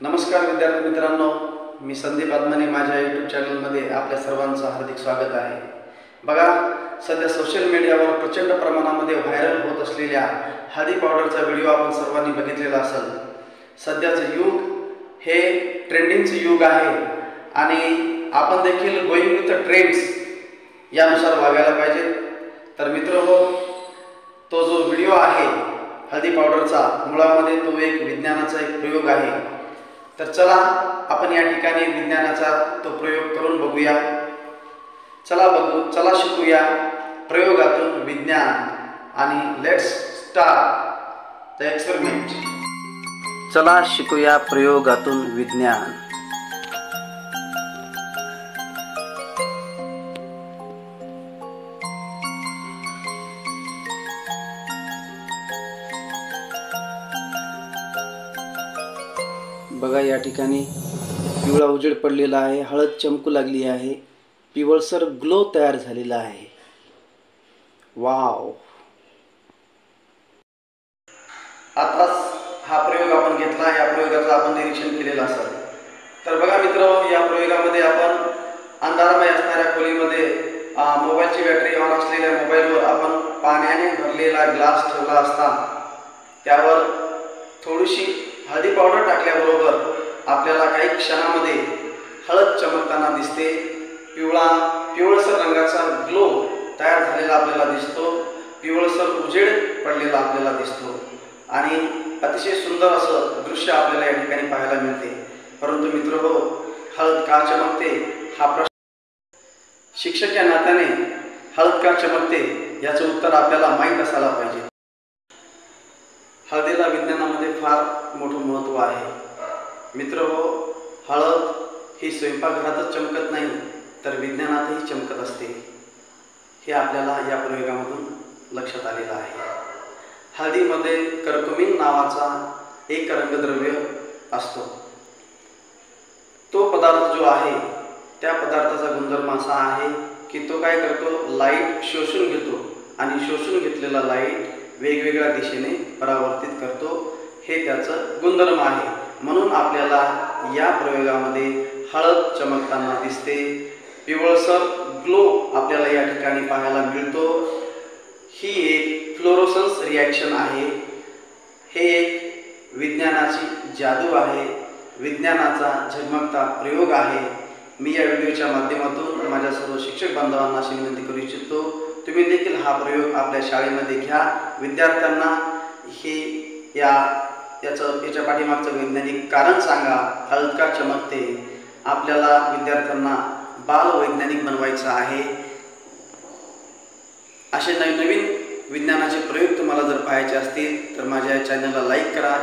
नमस्कार विद्यार्थी मित्रांनो, मी संदीप आदमाने माझ्या यूट्यूब चॅनलमध्ये आपल्या सर्वांचं हार्दिक स्वागत आहे। बघा, सध्या सोशल मीडियावर प्रचंड प्रमाणामध्ये व्हायरल होत असलेल्या हळदी पावडरचा व्हिडिओ आपण सर्वांनी बघितलेला असेल। सध्याचं युग हे ट्रेंडिंगचं युग आहे आणि आपण देखील गोइंग विथ द ट्रेंड्स यानुसार वागायला पाहिजे। तर मित्रहो, तो जो व्हिडिओ आहे हळदी पावडरचा, मुळामध्ये तो एक विज्ञानाचा एक प्रयोग आहे। तर चला आपण या ठिकाणी विज्ञानाचा तो प्रयोग करून बघूया। चला शिकूया प्रयोगातून विज्ञान आणि लेट्स स्टार्ट द एक्सपेरिमेंट। चला शिकूया प्रयोगातून विज्ञान। बघा, या ठिकाणी पिवळा उजेड पडलेला आहे, हळद चमकू लागली आहे, पिवळसर ग्लो तयार झालेला आहे। वाव! आता हा प्रयोग आपण घेतला, या प्रयोगाचं आपण निरीक्षण केलेलं असेल। तर बघा मित्रांनो, या प्रयोगामध्ये आपण अंधारमय असणाऱ्या खोलीमध्ये मोबाईलची बॅटरी ऑन असलेल्या मोबाईलवर आपण पाण्याने भरलेला ग्लास ठेवला असता त्यावर थोडीशी हळदी पावडर टाकल्याबरोबर आपल्याला काही क्षणामध्ये हळद चमकताना दिसते। पिवळसर रंगाचा ग्लो तयार झालेला आपल्याला दिसतो, पिवळसर उजेड पडलेला आपल्याला दिसतो आणि अतिशय सुंदर असं दृश्य आपल्याला या ठिकाणी पाहायला मिळते। परंतु मित्रहो, हळद का चमकते हा प्रश्न शिक्षक या नात्याने हळद का चमकते याचं उत्तर आपल्याला माहीत असायला पाहिजे। हळदीला विज्ञानामध्ये फार मोठं महत्त्व आहे। मित्रहो, हळद ही स्वयंपाकघरातच चमकत नाही तर विज्ञानातही चमकत असते, हे आपल्याला या प्रयोगामधून लक्षात आलेलं आहे। हळदीमध्ये कर्कुमिन नावाचा एक रंगद्रव्य असतो। तो पदार्थ जो आहे त्या पदार्थाचा गुणधर्म असा आहे की तो काय करतो, लाईट शोषून घेतो आणि शोषून घेतलेला लाईट वेगवेगळ्या दिशेने परावर्तित करतो, हे त्याचं गुणधर्म आहे। म्हणून आपल्याला या प्रयोगामध्ये हळद चमकताना दिसते, पिवळसर ग्लो आपल्याला या ठिकाणी पाहायला मिळतो। ही एक फ्लोरोसन्स रिॲक्शन आहे, हे एक विज्ञानाची जादू आहे, विज्ञानाचा झगमगता प्रयोग आहे। मी या व्हिडिओच्या माध्यमातून माझ्या सर्व शिक्षक बांधवांना अशी विनंती करू इच्छितो, तुम्ही देखील हा प्रयोग आपल्या शाळेमध्ये घ्या, विद्यार्थ्यांना याच्या पाठीमागचं वैज्ञानिक कारण सांगा। हळद का चमकते, आपल्याला विद्यार्थ्यांना बालवैज्ञानिक बनवायचं आहे। असे नवीन विज्ञानाचे प्रयोग तुम्हाला जर पाहायचे असतील तर माझ्या चॅनलला लाईक करा,